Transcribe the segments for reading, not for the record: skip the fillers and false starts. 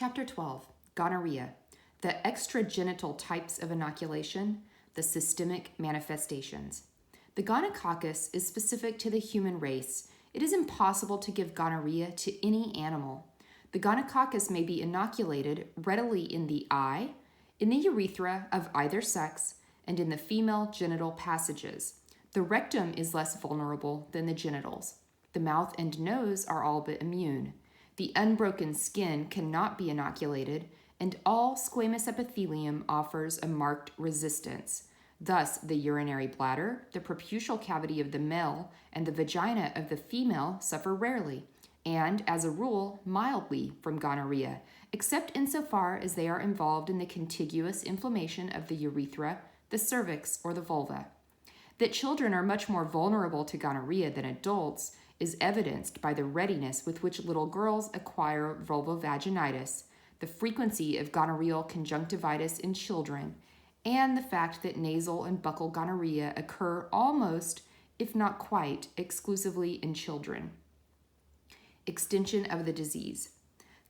Chapter 12, Gonorrhea, the extragenital types of inoculation, the systemic manifestations. The gonococcus is specific to the human race. It is impossible to give gonorrhea to any animal. The gonococcus may be inoculated readily in the eye, in the urethra of either sex, and in the female genital passages. The rectum is less vulnerable than the genitals. The mouth and nose are all but immune. The unbroken skin cannot be inoculated, and all squamous epithelium offers a marked resistance. Thus, the urinary bladder, the preputial cavity of the male, and the vagina of the female suffer rarely, and, as a rule, mildly from gonorrhea, except insofar as they are involved in the contiguous inflammation of the urethra, the cervix, or the vulva. That children are much more vulnerable to gonorrhea than adults is evidenced by the readiness with which little girls acquire vulvovaginitis, the frequency of gonorrheal conjunctivitis in children, and the fact that nasal and buccal gonorrhea occur almost, if not quite, exclusively in children. Extension of the disease.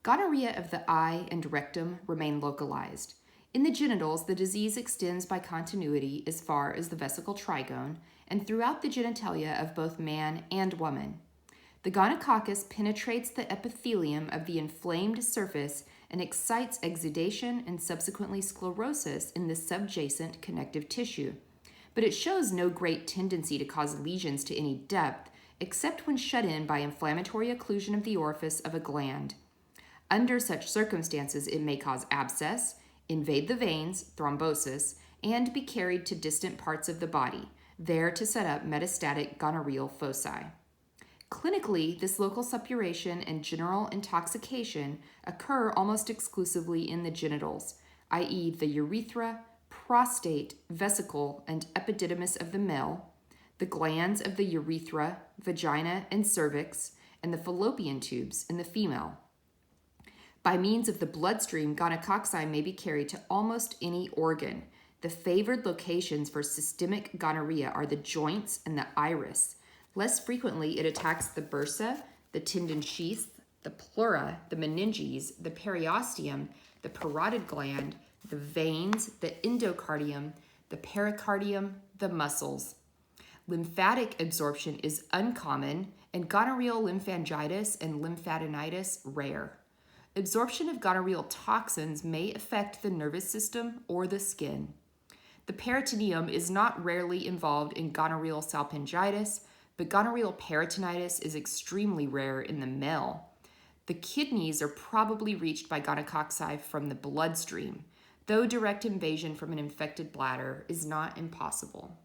Gonorrhea of the eye and rectum remain localized. In the genitals, the disease extends by continuity as far as the vesical trigone and throughout the genitalia of both man and woman. The gonococcus penetrates the epithelium of the inflamed surface and excites exudation and subsequently sclerosis in the subjacent connective tissue, but it shows no great tendency to cause lesions to any depth, except when shut in by inflammatory occlusion of the orifice of a gland. Under such circumstances, it may cause abscess, invade the veins, thrombosis, and be carried to distant parts of the body, there to set up metastatic gonorrheal foci. Clinically, this local suppuration and general intoxication occur almost exclusively in the genitals, i.e. the urethra, prostate, vesicle, and epididymis of the male, the glands of the urethra, vagina, and cervix, and the fallopian tubes in the female. By means of the bloodstream, gonococci may be carried to almost any organ. The favored locations for systemic gonorrhea are the joints and the iris. Less frequently, it attacks the bursa, the tendon sheath, the pleura, the meninges, the periosteum, the parotid gland, the veins, the endocardium, the pericardium, the muscles. Lymphatic absorption is uncommon, and gonorrheal lymphangitis and lymphadenitis rare. Absorption of gonorrheal toxins may affect the nervous system or the skin. The peritoneum is not rarely involved in gonorrheal salpingitis, but gonorrheal peritonitis is extremely rare in the male. The kidneys are probably reached by gonococci from the bloodstream, though direct invasion from an infected bladder is not impossible.